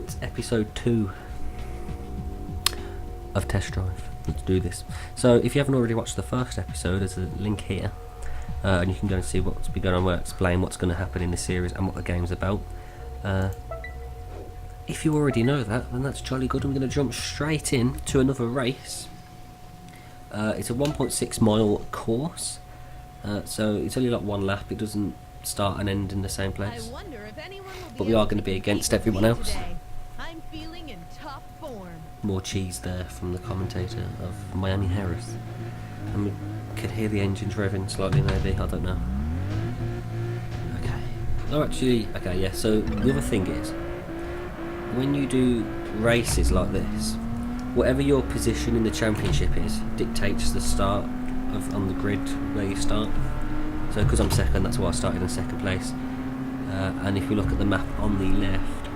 it's episode 2 of Test Drive. Let's do this. So if you haven't already watched the first episode, there's a link here, and you can go and see what's been going on. We'll explain what's going to happen in the series and what the game's about. If you already know that, then that's jolly good. I'm going to jump straight in to another race. It's a 1.6 mile course, so it's only like one lap. It doesn't start and end in the same place, but we are going to be against everyone else. I'm feeling in top form. More cheese there from the commentator of Miami Harris, and we could hear the engines revving slightly, maybe, I don't know. Okay, oh actually, okay, yeah, so the other thing is, when you do races like this, whatever your position in the championship is dictates the start of on the grid where you start. So because I'm second, that's why I started in second place. And if you look at the map on the left,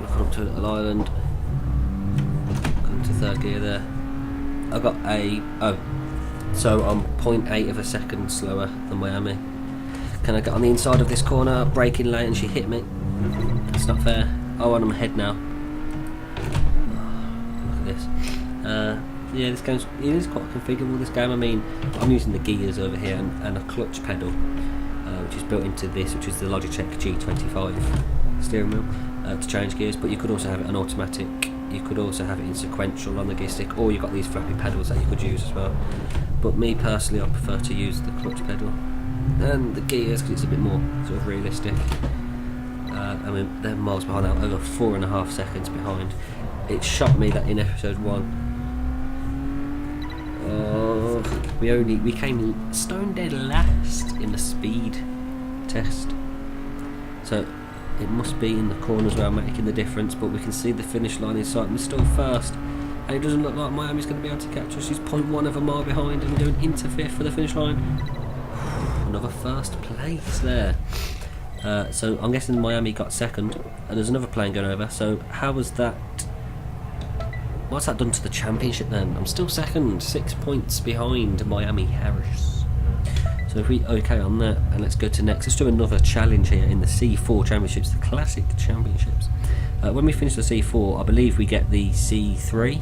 looking up to a little island, come to third gear there. I got so I'm 0.8 of a second slower than Miami. Can I get on the inside of this corner, braking late, and she hit me? It's not fair. Oh, and I'm ahead now. Look at this. Yeah, this game's, it is quite configurable, this game. I mean, I'm using the gears over here and a clutch pedal, which is built into this, which is the Logitech G25 steering wheel, to change gears. But you could also have it on automatic, you could also have it in sequential on the gear stick, or you've got these flappy pedals that you could use as well. But me personally, I prefer to use the clutch pedal and the gears because it's a bit more sort of realistic. I mean, they're miles behind now, over 4.5 seconds behind. It shocked me that in episode 1, we came stone dead last in the speed test. So it must be in the corners where I'm making the difference, but we can see the finish line in sight. We're still first, and it doesn't look like Miami's going to be able to catch us. She's 0.1 of a mile behind and going into 5th for the finish line. Another first place there. So I'm guessing Miami got second, and there's another plane going over. So how was that? What's that done to the championship then? I'm still second, 6 points behind Miami Harris. So if we okay on that, and let's go to next. Let's do another challenge here in the C4 championships, the classic championships. When we finish the C4, I believe we get the C3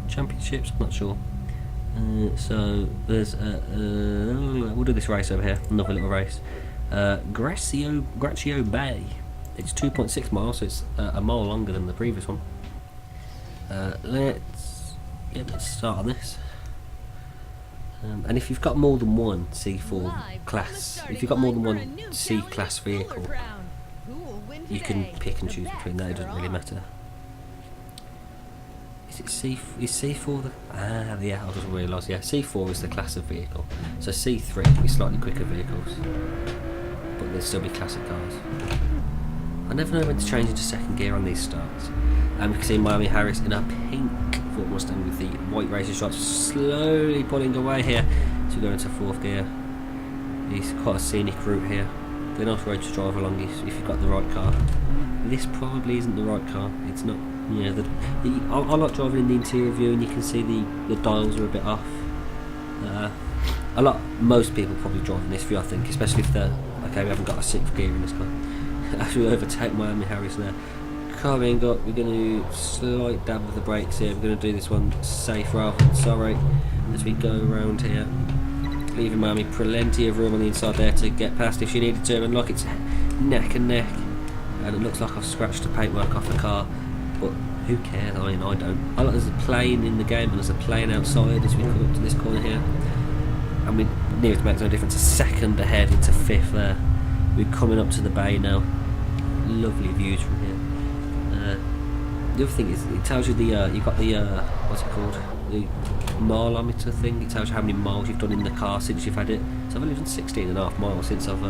championships. I'm not sure. So there's we'll do this race over here, another little race. Graccio Bay. It's 2.6 miles, so it's a mile longer than the previous one. Let's start on this. And if you've got more than one C4 class, if you've got more than one C class vehicle, you can pick and choose between that. It doesn't really matter. Is C4 the... yeah, I just realised. Yeah, C4 is the class of vehicle. So C3 will be slightly quicker vehicles, but they'll still be classic cars. I never know when to change into second gear on these starts. And we can see Miami Harris in a pink Ford Mustang with the white racing stripes slowly pulling away here. So we go into 4th gear. It's quite a scenic route here. The nice road to drive along if you've got the right car. This probably isn't the right car. It's not. Yeah, I like driving in the interior view, and you can see the dials are a bit off. Most people probably drive in this view, I think, especially if they're okay. We haven't got a 6th gear in this car. As we overtake Miami Harris there. Coming up, we're going to slight dab of the brakes here. We're going to do this one safe rather than sorry as we go around here, leaving Miami plenty of room on the inside there to get past if she needed to. And look, it's neck and neck, and it looks like I've scratched the paintwork off the car, but who cares? I mean, I don't. There's a plane in the game and there's a plane outside as we come up to this corner here. I mean, near to makes no difference. A second ahead into 5th there. We're coming up to the bay now. Lovely views from here. The other thing is, it tells you you've got the what's it called, the mileometer thing. It tells you how many miles you've done in the car since you've had it. So I've only done 16.5 miles since I've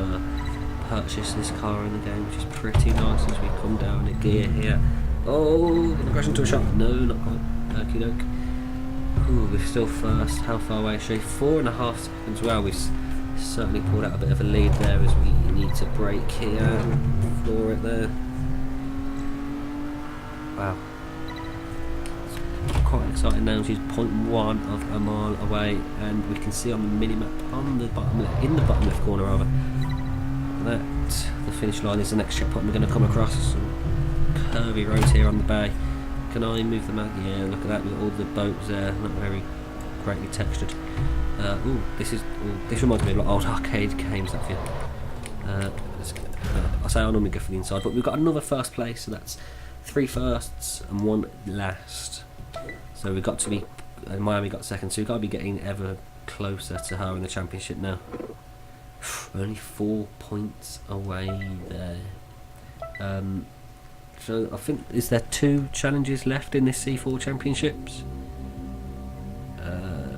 purchased this car in the game, which is pretty nice as we come down a gear here. Oh, gonna crash into a shop. No, not quite. Okie doke. Ooh, we're still first. How far away is she? 4.5 seconds. Well, we've certainly pulled out a bit of a lead there as we need to brake here. Floor it there. Wow. It's quite exciting now. She's 0.1 of a mile away, and we can see on the mini-map on the bottom left, in the bottom left corner rather, that. The finish line is the next checkpoint we're going to come across. Some curvy roads here on the bay. Can I move them out? Yeah, look at that, with all the boats there, not very greatly textured. This reminds me of like old arcade games, that feel. I say I normally go for the inside, but we've got another first place, so that's 3 firsts and 1 last. So we've got to be, Miami got second, so we've got to be getting ever closer to her in the championship now. We're only 4 points away there. So I think, is there 2 challenges left in this C4 championships?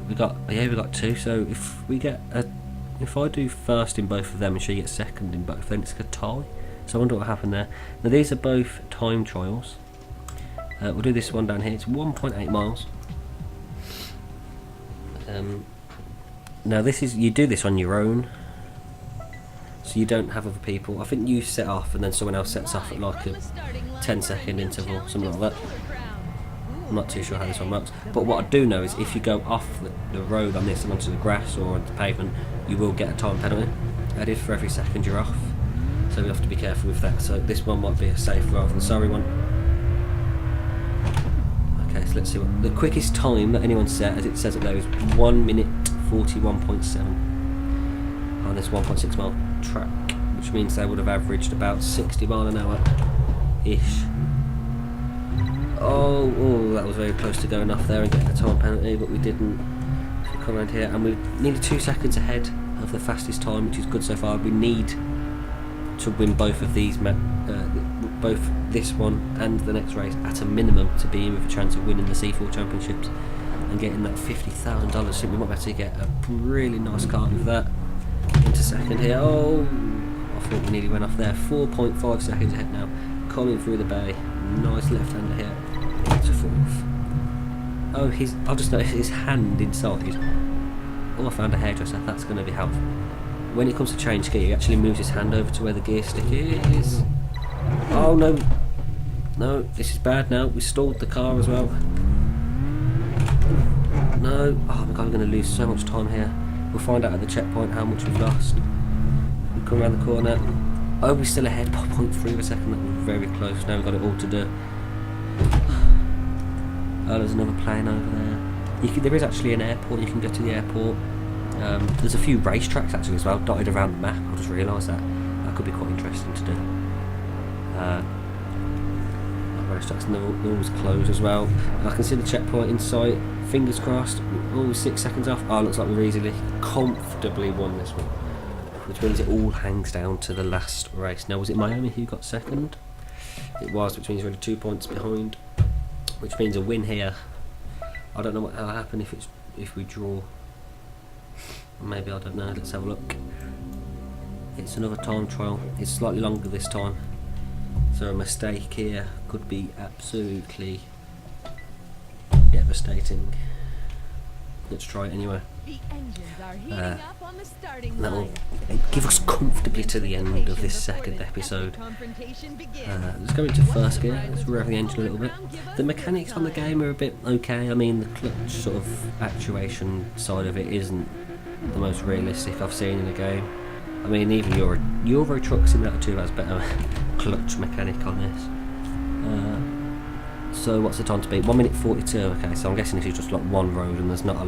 We got 2. So if I do first in both of them and she gets second in both, then it's a tie. So I wonder what happened there. Now these are both time trials. We'll do this one down here. It's 1.8 miles. Now this is, you do this on your own, so you don't have other people. I think you set off and then someone else sets off at like a 10-second interval, something like that. I'm not too sure how this one works, but what I do know is if you go off the road on this and onto the grass or onto the pavement, you will get a time penalty added for every second you're off, so we have to be careful with that. So this one might be a safe rather than sorry one. Okay, so let's see what the quickest time that anyone set, as it says up there, is 1 minute 41.7 on this 1.6 mile track, which means they would have averaged about 60 mile an hour ish. Oh, that was very close to going off there and getting a time penalty, but we didn't. So we come around here and we're nearly 2 seconds ahead of the fastest time, which is good so far. We need to win both of these, both this one and the next race at a minimum, to be in with a chance of winning the C4 championships and getting that $50,000. So we might be able to get a really nice car with that. Into second here. Oh, I thought we nearly went off there. 4.5 seconds ahead now. Coming through the bay. Nice left-hander here. Into 4th. Oh, I've just noticed his hand inside. Oh, I found a hairdresser. That's going to be helpful. When it comes to change gear, he actually moves his hand over to where the gear stick is. Oh no. No, this is bad now. We stalled the car as well. No. Oh my god, we're going to lose so much time here. We'll find out at the checkpoint how much we've lost. We come around the corner. Oh, we're still ahead by 0.3 of a second. That was very close. Now we've got it all to do. Oh, there's another plane over there. There is actually an airport. You can go to the airport. There's a few racetracks actually as well dotted around the map. I just realised that. That could be quite interesting to do. Racetracks, and they're always closed as well. And I can see the checkpoint in sight. Fingers crossed. Oh, 6 seconds off. Oh, looks like we've easily, comfortably won this one, which means it all hangs down to the last race. Now, was it Miami who got second? It was, which means we're only 2 points behind, which means a win here. I don't know what will happen if we draw. Maybe, I don't know. Let's have a look. It's another time trial. It's slightly longer this time, so a mistake here could be absolutely devastating. Let's try it anyway. The engines are heating up on the starting That'll line. give us comfortably to the end of this second episode. Let's go into first gear. Let's rev the engine a little bit. The mechanics on the game are a bit okay. I mean, the clutch sort of actuation side of it isn't the most realistic I've seen in a game. I mean, even Euro Truck Simulator 2 has better clutch mechanic on this. So what's the time to beat? 1 minute 42. Okay, so I'm guessing this is just like one road and there's not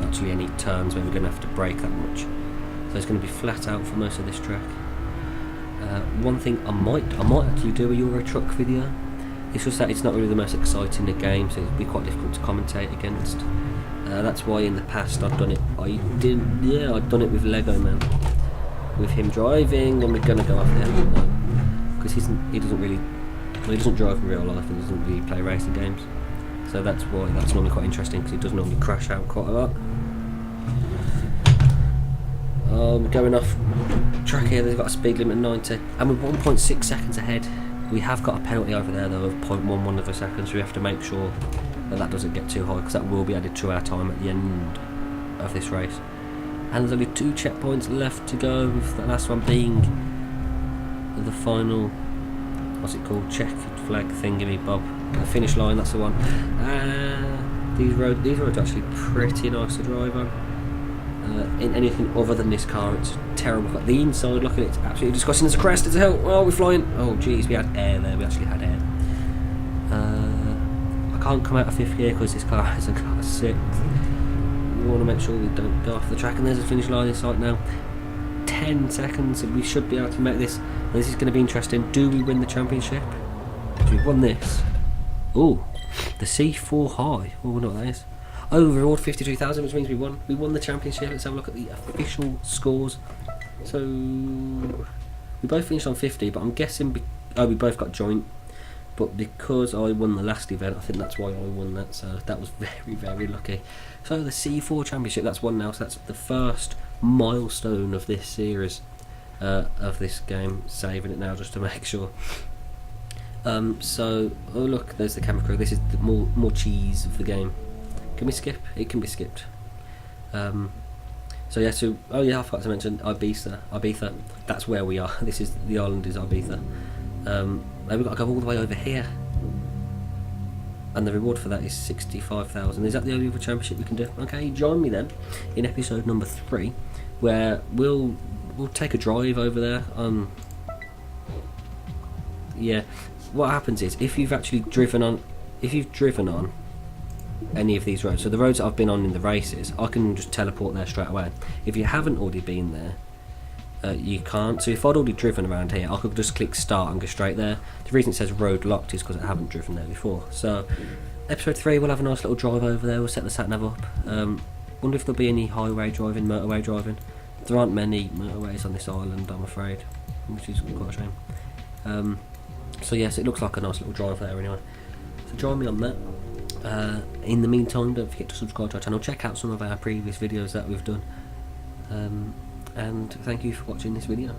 actually any turns where we're going to have to brake that much. So it's going to be flat out for most of this track. One thing I might actually do a Euro Truck video. It's just that it's not really the most exciting a game, so it'd be quite difficult to commentate against. That's why in the past I've done it. I've done it with Lego Man, with him driving, and we're going to go off there because he doesn't drive in real life and doesn't really play racing games, so that's why that's normally quite interesting, because he does normally crash out quite a lot. Going off track here, they've got a speed limit of 90 and we're 1.6 seconds ahead. We have got a penalty over there though of 0.11 of a second, so we have to make sure that doesn't get too high, because that will be added to our time at the end of this race. And there's only 2 checkpoints left to go, with the last one being the final, what's it called, check flag thingy bob, the finish line. That's the one. These roads are actually pretty nice to drive on. in anything other than this car. It's terrible. Like the inside, look at it, it's absolutely disgusting. There's a crest, it's a hill. Oh, we're flying. Oh jeez, we had air there, we actually had air. I can't come out of 5th gear because this car hasn't got a 6th. We want to make sure we don't go off the track, and there's a finish line in sight now. 10 seconds and we should be able to make this. And this is going to be interesting. Do we win the championship? We've won this. Oh, the C4 high. Oh, we know what that is. Oh, reward 52,000, which means we won. We won the championship. Let's have a look at the official scores. So we both finished on 50, but I'm guessing. Oh, we both got joint. But because I won the last event, I think that's why I won that. So that was very, very lucky. So the C4 championship, that's won now. So that's the first milestone of this series, of this game. Saving it now just to make sure. So oh look, there's the camera crew. This is the more cheese of the game. Can we skip? It can be skipped. So yeah, so oh yeah, I forgot to mention Ibiza. That's where we are. This is the island is Ibiza. We've got to go all the way over here, and the reward for that is 65,000. Is that the only other championship we can do? Okay, join me then in episode number 3, where we'll take a drive over there. Yeah, what happens is if you've driven on any of these roads, so the roads that I've been on in the races, I can just teleport there straight away. If you haven't already been there, you can't. So if I'd already driven around here, I could just click start and go straight there. The reason it says road locked is because I haven't driven there before. So episode 3, we'll have a nice little drive over there. We'll set the sat nav up. Wonder if there'll be any highway driving, motorway driving. There aren't many motorways on this island, I'm afraid, which is quite a shame. So yes, it looks like a nice little drive there anyway. So join me on that. In the meantime, don't forget to subscribe to our channel. Check out some of our previous videos that we've done. And thank you for watching this video.